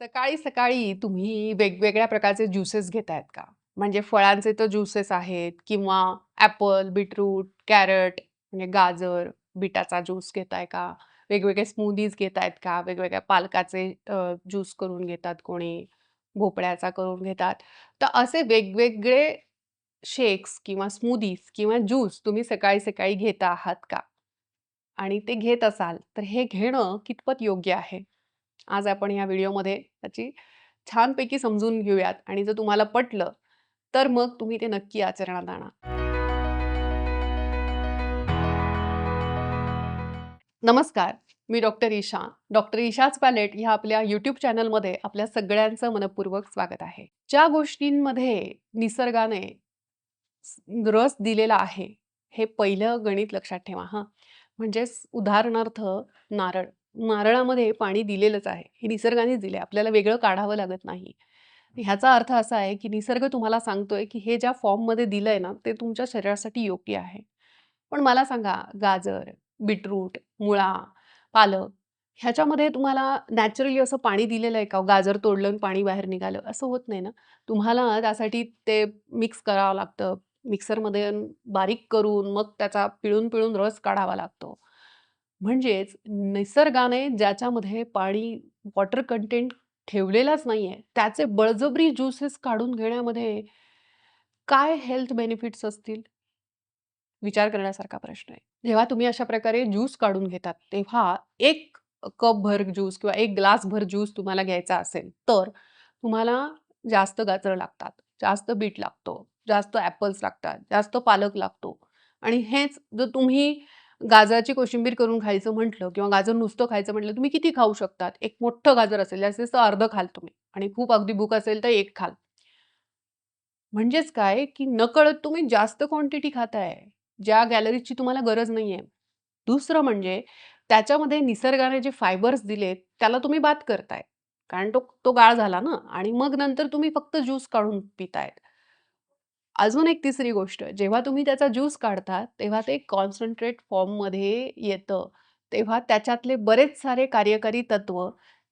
सकाळी-सकाळी तुम्ही वेगवेगळ्या प्रकारचे ज्युसेस घेतायत का? म्हणजे फळांचे तर ज्युसेस आहेत किंवा ॲपल, बीटरूट, कॅरट म्हणजे गाजर, बीटाचा ज्यूस घेताय का? वेगवेगळे स्मूदीज घेतायत का? वेगवेगळ्या पालकाचे ज्यूस करून घेतात कोणी, भोपळ्याचा करून घेतात. तर असे वेगवेगळे शेक्स किंवा स्मूदीज किंवा ज्यूस तुम्ही सकाळी-सकाळी घेता आहात का? आणि ते घेत असाल, तर हे घेणं कितपत योग्य आहे? आज आपण या व्हिडिओमध्ये त्याची छानपैकी समजून घेऊयात आणि जर तुम्हाला पटलं, तर मग तुम्ही ते नक्की आचरणात आणा. नमस्कार, मी डॉक्टर ईशा. डॉक्टर ईशाच पॅलेट ह्या आपल्या यूट्यूब चॅनलमध्ये आपल्या सगळ्यांचं मनःपूर्वक स्वागत आहे. ज्या गोष्टींमध्ये निसर्गाने रस दिलेला आहे, हे पहिलं गणित लक्षात ठेवा हां. म्हणजेच उदाहरणार्थ नारळ. नारळामध्ये पाणी दिलेलंच आहे. हे निसर्गानेच दिले. आपल्याला वेगळं काढावं लागत नाही. ह्याचा अर्थ असा आहे, की निसर्ग तुम्हाला सांगतोय, की हे ज्या फॉर्ममध्ये दिलंय ना, ते तुमच्या शरीरासाठी योग्य आहे. पण मला सांगा गाजर, बीटरूट, मुळा, पालक ह्याच्यामध्ये तुम्हाला नॅचरली असं पाणी दिलेलं आहे का? गाजर तोडलं आणि पाणी बाहेर निघालं, असं होत नाही ना. तुम्हाला त्यासाठी ते मिक्स करावं लागतं. मिक्सरमध्ये बारीक करून मग त्याचा पिळून-पिळून रस काढावा लागतो. म्हणजेच निसर्गाने ज्याच्यामध्ये पाणी, वॉटर कंटेंट ठेवलेलाच नाहीये, त्याचे बळजबरी ज्युसेस काढून घेण्यामध्ये काय हेल्थ बेनिफिट्स असतील? विचार करण्यासारखा प्रश्न आहे. जेव्हा तुम्ही अशा प्रकारे ज्यूस काढून घेतात, तेव्हा 1 कपभर ज्यूस किंवा 1 ग्लासभर ज्यूस तुम्हाला घ्यायचा असेल, तर तुम्हाला जास्त गाजर लागतात, जास्त बीट लागतो, जास्त ॲपल्स लागतात, जास्त पालक लागतो आणि हेच जर तुम्ही गाजराची कोशिंबीर करून खायचं म्हटलं किंवा गाजर नुसतं खायचं म्हटलं, तुम्ही किती खाऊ शकतात? एक मोठं गाजर असेल, जास्तीत जास्त अर्धं खाल तुम्ही आणि खूप अगदी भूक असेल तर 1 खाल. म्हणजेच काय, की नकळत तुम्ही जास्त क्वांटिटी खाताय, ज्या कॅलरीजची तुम्हाला गरज नाहीये. दुसरं म्हणजे त्याच्यामध्ये निसर्गाने जे फायबर्स दिलेत, त्याला तुम्ही बाद करताय. कारण तो तो गाळ झाला ना आणि मग नंतर तुम्ही फक्त ज्यूस काढून पितायत. अजून एक तिसरी गोष्ट, जेव्हा तुम्ही त्याचा ज्यूस काढता, तेव्हा ते कॉन्सन्ट्रेट फॉर्ममध्ये येतं. तेव्हा त्याच्यातले बरेच सारे कार्यकारी तत्व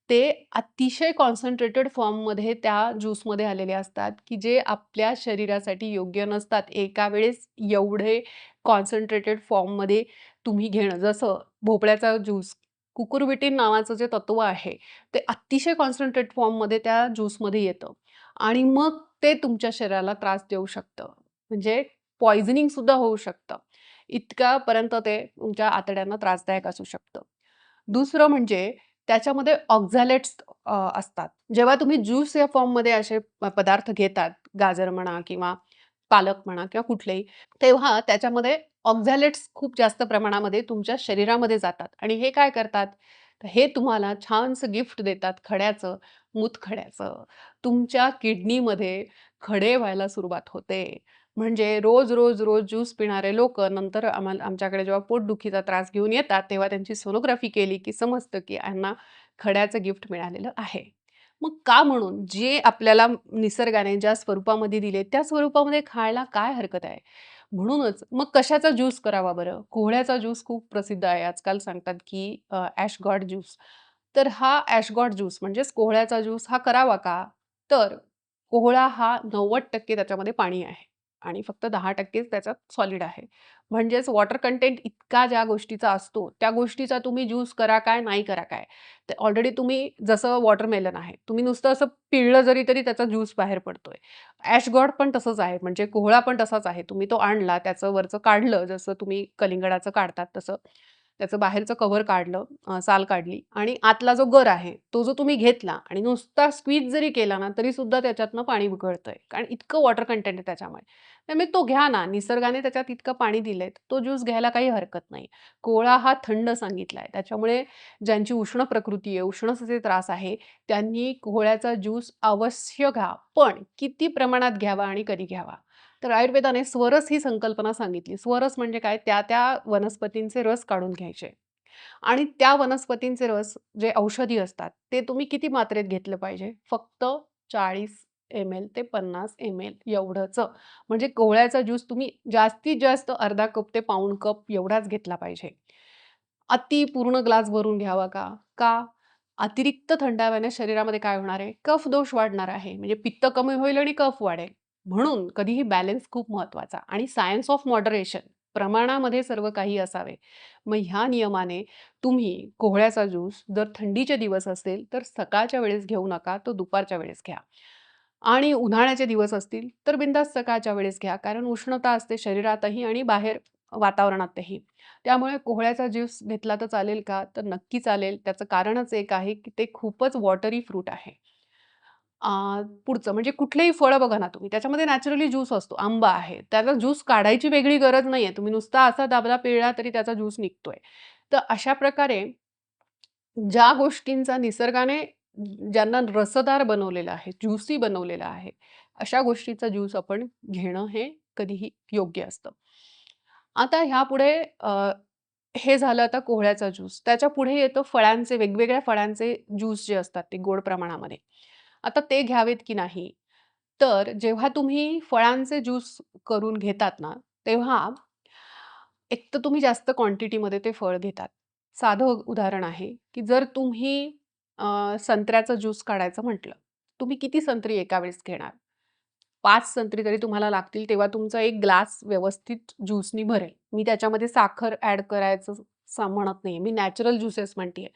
ते अतिशय कॉन्सन्ट्रेटेड फॉर्ममध्ये त्या ज्यूसमध्ये आलेले असतात, की जे आपल्या शरीरासाठी योग्य नसतात. एका वेळेस एवढे कॉन्सन्ट्रेटेड फॉर्ममध्ये तुम्ही घेणं. जसं भोपळ्याचा ज्यूस, कुकुरबिटीन नावाचं जे तत्व आहे, ते अतिशय कॉन्सन्ट्रेट फॉर्ममध्ये त्या ज्यूसमध्ये येतं आणि मग ते तुमच्या शरीराला त्रास देऊ शकतं. म्हणजे पॉइझनिंग सुद्धा होऊ शकतं. इतक्यापर्यंत ते तुमच्या आतड्यांना त्रासदायक असू शकतं. दुसरं म्हणजे त्याच्यामध्ये ऑक्झॅलेट्स असतात. जेव्हा तुम्ही ज्यूस या फॉर्ममध्ये असे पदार्थ घेतात, गाजर म्हणा किंवा पालक म्हणा किंवा कुठलेही, तेव्हा त्याच्यामध्ये ऑक्झॅलेट्स खूप जास्त प्रमाणामध्ये तुमच्या शरीरामध्ये जातात आणि हे काय करतात? तर हे तुम्हाला छानसं गिफ्ट देतात खड्याचं, मूतखड्याचं. तुमच्या किडनीमध्ये खडे व्हायला सुरुवात होते. म्हणजे रोज ज्यूस पिणारे लोकं नंतर आमच्याकडे जेव्हा पोटदुखीचा त्रास घेऊन येतात, तेव्हा त्यांची सोनोग्राफी केली, की समजतं, की यांना खड्याचं गिफ्ट मिळालेलं आहे. मग का म्हणून जे आपल्याला निसर्गाने ज्या स्वरूपामध्ये दिले, त्या स्वरूपामध्ये खायला काय हरकत आहे? म्हणूनच मग कशाचा ज्यूस करावा बरं? कोहळ्याचा ज्यूस खूप प्रसिद्ध आहे. आजकाल सांगतात, की ॲशगॉट ज्यूस. तर हा ॲशगॉट ज्यूस म्हणजेच कोहळ्याचा ज्यूस हा करावा का? तर कोहळा हा 90% त्याच्यामध्ये पाणी आहे आणि फक्त 10%च त्याच्यात सॉलिड आहे. म्हणजेच वॉटर कंटेंट इतका ज्या गोष्टीचा असतो, त्या गोष्टीचा तुम्ही ज्यूस करा काय, नाही करा काय. ते ऑलरेडी तुम्ही जसं वॉटरमेलन आहे, तुम्ही नुसतं असं पिळलं जरी तरी त्याचा ज्यूस बाहेर पडतोय. ॲशगॉट पण तसंच आहे, म्हणजे कोहळा पण तसाच आहे. तुम्ही तो आणला, त्याचं वरचं काढलं, जसं तुम्ही कलिंगडाचं काढतात तसं. त्याचं बाहेरचं कव्हर काढलं, साल काढली आणि आतला जो गर आहे, तो जो तुम्ही घेतला आणि नुसता स्क्वीज जरी केला ना, तरीसुद्धा त्याच्यातनं पाणी गळतंय. कारण इतकं वॉटर कंटेंट आहे त्याच्यामुळे. त्यामुळे तो घ्या ना, निसर्गाने त्याच्यात इतकं पाणी दिलंय, तो ज्यूस घ्यायला काही हरकत नाही. कोहळा हा थंड सांगितलाय. त्याच्यामुळे ज्यांची उष्ण प्रकृती आहे, उष्णतेचे त्रास आहे, त्यांनी कोहळ्याचा ज्यूस अवश्य घ्या. पण किती प्रमाणात घ्यावा आणि कधी घ्यावा? तर आयुर्वेदाने स्वरस ही संकल्पना सांगितली. स्वरस म्हणजे काय? त्या वनस्पतींचे रस काढून घ्यायचे आणि त्या वनस्पतींचे रस जे औषधी असतात, ते तुम्ही किती मात्रेत घेतलं पाहिजे? फक्त 40 एम-एल ते 50 एम-एल एवढंच. म्हणजे कोहळ्याचा ज्यूस तुम्ही जास्तीत जास्त अर्धा कप ते पाऊण कप एवढाच घेतला पाहिजे. अति पूर्ण ग्लास भरून घ्यावा का? का? अतिरिक्त थंडाव्याने शरीरामध्ये काय होणार आहे? कफ दोष वाढणार आहे. म्हणजे पित्त कमी होईल आणि कफ वाढेल. म्हणून कधीही बॅलन्स खूप महत्त्वाचा आणि सायन्स ऑफ मॉडरेशन, प्रमाणामध्ये सर्व काही असावे. मग ह्या नियमाने तुम्ही कोहळ्याचा ज्यूस जर थंडीचे दिवस असेल, तर सकाळच्या वेळेस घेऊ नका, तो दुपारच्या वेळेस घ्या. आणि उन्हाळ्याचे दिवस असतील, तर बिनधास्त सकाळच्या वेळेस घ्या. कारण उष्णता असते शरीरातही आणि बाहेर वातावरणातही. त्यामुळे कोहळ्याचा ज्यूस घेतला तर चालेल का? तर नक्की चालेल. त्याचं कारणच एक आहे, की ते खूपच वॉटरी फ्रूट आहे. पुढचं म्हणजे कुठलेही फळं बघा ना तुम्ही, त्याच्यामध्ये नॅचरली ज्यूस असतो. आंबा आहे, त्याला ज्यूस काढायची वेगळी गरज नाहीये. तुम्ही नुसता असा दाबला पिळला तरी त्याचा ज्यूस निघतोय. तर अशा प्रकारे ज्या गोष्टींचा निसर्गाने ज्यांना रसदार बनवलेलं आहे, ज्युसी बनवलेलं आहे, अशा गोष्टीचा ज्यूस आपण घेणं हे कधीही योग्य असतं. आता ह्यापुढे हे झालं आता कोहळ्याचा ज्यूस. त्याच्यापुढे येतं फळांचे, वेगवेगळ्या फळांचे ज्यूस जे असतात ते गोड प्रमाणामध्ये. आता ते घ्यावेत की नाही? तर जेव्हा तुम्ही फळांचे ज्यूस करून घेतात ना, तेव्हा एक तर तुम्ही जास्त क्वांटिटीमध्ये ते फळ घेतात. साधं उदाहरण आहे, की जर तुम्ही संत्र्याचा ज्यूस काढायचं म्हटलं, तुम्ही किती संत्री एका वेळेस घेणार? 5 संत्री तरी तुम्हाला लागतील, तेव्हा तुमचा 1 ग्लास व्यवस्थित ज्यूसनी भरेल. मी त्याच्यामध्ये साखर ॲड करायचं म्हणत नाहीये. मी नॅचरल ज्युसेस म्हणतीये.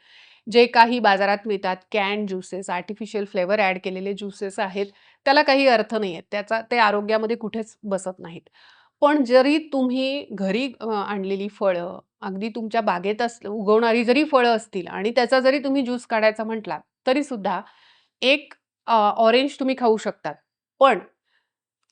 जे काही बाजारात मिळतात canned juices, artificial flavour add केलेले ज्युसेस आहेत, त्याला काही अर्थ नाहीये. त्याचा ते आरोग्यामध्ये कुठेच बसत नाहीत. पण जरी तुम्ही घरी आणलेली फळं, अगदी तुमच्या बागेत उगवणारी जरी फळं असतील आणि त्याचा जरी तुम्ही ज्यूस काढायचा म्हटलात, तरीसुद्धा एक ऑरेंज तुम्ही खाऊ शकतात. पण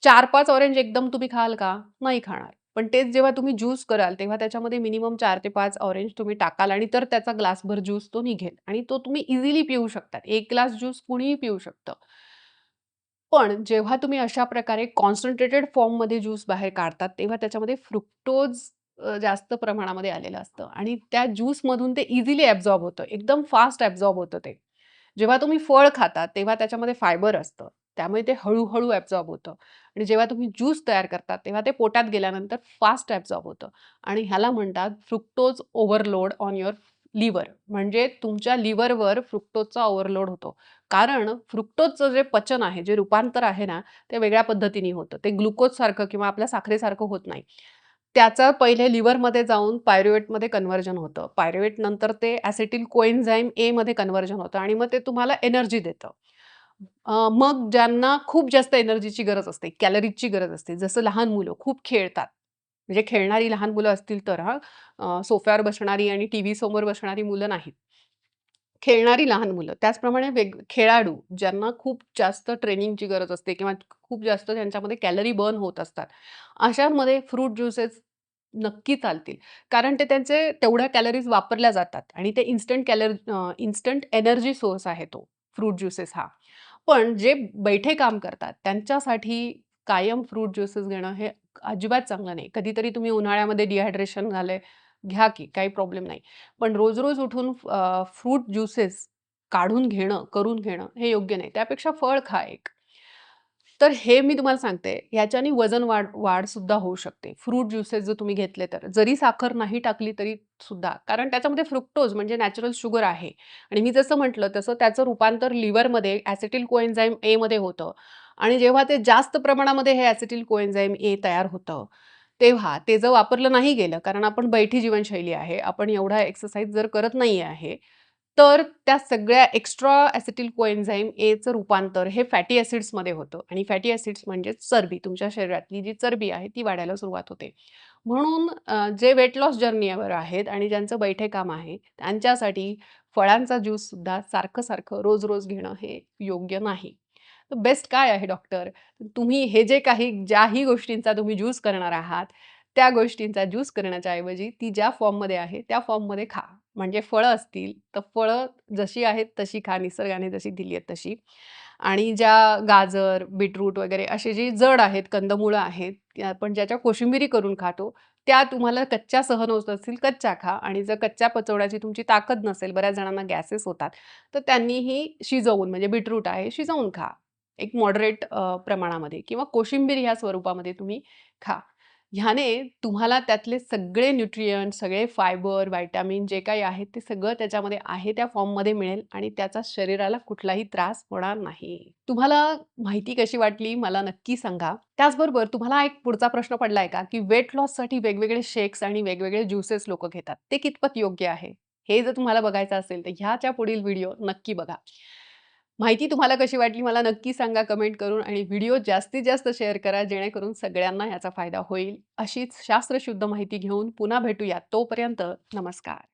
4-5 ऑरेंज एकदम तुम्ही खाल का? नाही खाणार. पण तेच जेव्हा तुम्ही ज्यूस कराल, तेव्हा त्याच्यामध्ये मिनिमम 4 ते 5 ऑरेंज तुम्ही टाकाल आणि तर त्याचा ग्लासभर ज्यूस तो निघेल आणि तो तुम्ही इझिली पिऊ शकतात. 1 ग्लास ज्यूस कुणीही पिऊ शकतं. पण जेव्हा तुम्ही अशा प्रकारे कॉन्सन्ट्रेटेड फॉर्ममध्ये ज्यूस बाहेर काढतात, तेव्हा त्याच्यामध्ये फ्रुक्टोज जास्त प्रमाणामध्ये आलेलं असतं आणि त्या ज्यूसमधून ते इझिली ॲब्सॉर्ब होतं. एकदम फास्ट ॲब्सॉर्ब होतं ते. जेव्हा तुम्ही फळ खाता, तेव्हा त्याच्यामध्ये फायबर असतं. त्यामुळे ते हळू-हळू ॲब्सॉर्ब होतं आणि जेव्हा तुम्ही ज्यूस तयार करता, तेव्हा ते पोटात गेल्यानंतर फास्ट ॲब्सॉर्ब होतं आणि ह्याला म्हणतात fructose overload on your liver. म्हणजे तुमच्या लिव्हरवर फ्रुक्टोजचा ओव्हरलोड होतो. कारण फ्रुक्टोजचं जे पचन आहे, जे रूपांतर आहे ना, ते वेगळ्या पद्धतीने होतं. ते ग्लुकोजसारखं किंवा आपल्या साखरेसारखं होत नाही. त्याचं पहिले लिव्हरमध्ये जाऊन पायरुवेटमध्ये कन्व्हर्जन होतं. पायरुवेट नंतर ते ॲसिटिल कोएन्झाइम एमध्ये कन्व्हर्जन होतं आणि मग ते तुम्हाला एनर्जी देतं. मग ज्यांना खूप जास्त एनर्जीची गरज असते, कॅलरीजची गरज असते, जसं लहान मुलं खूप खेळतात. म्हणजे खेळणारी लहान मुलं असतील तर हां, सोफ्यावर बसणारी आणि टीव्ही समोर बसणारी मुलं नाहीत. खेळणारी लहान मुलं. त्याचप्रमाणे खेळाडू ज्यांना खूप जास्त ट्रेनिंगची गरज असते किंवा खूप जास्त त्यांच्यामध्ये कॅलरी बर्न होत असतात. अशांमध्ये फ्रूट ज्युसेस नक्की चालतील. कारण ते त्यांचे तेवढ्या कॅलरीज वापरल्या जातात आणि ते इन्स्टंट एनर्जी सोर्स आहे तो फ्रूट ज्युसेस हा. पण जे बैठे काम करतात त्यांच्यासाठी कायम फ्रूट ज्युसेस घेणं हे अजिबात चांगलं नाही. कधीतरी तुम्ही उन्हाळ्यामध्ये डिहायड्रेशन झालंय, घ्या की काही प्रॉब्लेम नाही. पण रोज-रोज उठून फ्रूट ज्युसेस काढून घेणं, करून घेणं हे योग्य नाही. त्यापेक्षा फळ खा एक. तर हे मी तुम्हाला सांगते, ह्याच्याने वजन वाढ सुद्धा होऊ शकते. फ्रूट ज्युसेस जर तुम्ही घेतले तर. जरी साखर नाही टाकली तरी सुद्धा. कारण त्याच्यामध्ये फ्रुक्टोज म्हणजे नॅचरल शुगर आहे आणि मी जसं म्हटलं तसं त्याचं रूपांतर लिव्हरमध्ये ॲसिटिल कोएन्झाइम एमध्ये होतं आणि जेव्हा ते जास्त प्रमाणामध्ये हे ॲसिटिल कोएन्झाइम ए तयार होतं, तेव्हा ते जर वापरलं नाही गेलं, कारण आपण बैठी जीवनशैली आहे, आपण एवढा एक्सरसाइज जर करत नाही आहे, तर त्या सगळ्या एक्स्ट्रा ॲसिटिल कोएन्झाइम एचं रूपांतर हे फॅटी ॲसिड्समध्ये होतं आणि फॅटी ॲसिड्स म्हणजे चरबी. तुमच्या शरीरातली जी चरबी आहे ती वाढायला सुरुवात होते. म्हणून जे वेट लॉस जर्नीवर आहेत आणि ज्यांचं बैठे काम आहे, त्यांच्यासाठी फळांचा ज्यूससुद्धा सारखं-सारखं, रोज-रोज घेणं हे योग्य नाही. तर बेस्ट काय आहे डॉक्टर? तुम्ही हे जे काही ज्याही गोष्टींचा तुम्ही ज्यूस करणार आहात, त्या गोष्टींचा ज्यूस करण्याच्या ऐवजी ती ज्या फॉर्ममध्ये आहे, त्या फॉर्ममध्ये खा. म्हणजे फळं असतील, तर फळं जशी आहेत तशी खा, निसर्गाने जशी दिली आहेत तशी. आणि ज्या गाजर, बीटरूट वगैरे असे जे जड आहेत, कंदमुळं आहेत, आपण ज्याच्या कोशिंबिरी करून खातो, त्या तुम्हाला कच्च्या सहन होत असतील, कच्च्या खा आणि जर कच्च्या पचवण्याची तुमची ताकद नसेल, बऱ्याच जणांना गॅसेस होतात, तर त्यांनीही शिजवून म्हणजे बीटरूट आहे, शिजवून खा. एक मॉडरेट प्रमाणामध्ये किंवा कोशिंबीर ह्या स्वरूपामध्ये तुम्ही खा. ह्याने तुम्हाला त्यातले सगळे न्यूट्रिएंट्स, सगळे फायबर, व्हिटॅमिन जे काही आहेत ते सगळं त्याच्यामध्ये आहे त्या फॉर्ममध्ये मिळेल आणि त्याचा शरीराला कुठलाही त्रास होणार नाही. तुम्हाला माहिती कशी वाटली मला नक्की सांगा. त्याचबरोबर तुम्हाला एक पुढचा प्रश्न पडलाय का, की वेट लॉससाठी वेगवेगळे शेक्स आणि वेगवेगळे ज्युसेस लोकं घेतात. ते कितपत योग्य आहे? हे जर तुम्हाला बघायचं असेल तर ह्याच्या पुढील व्हिडिओ नक्की बघा. माहिती तुम्हाला कशी वाटली मला नक्की सांगा कमेंट करून आणि व्हिडिओ जास्तीत जास्त शेअर करा जेणेकरून सगळ्यांना ह्याचा फायदा होईल. अशीच शास्त्रशुद्ध माहिती घेऊन पुन्हा भेटूया. तोपर्यंत नमस्कार.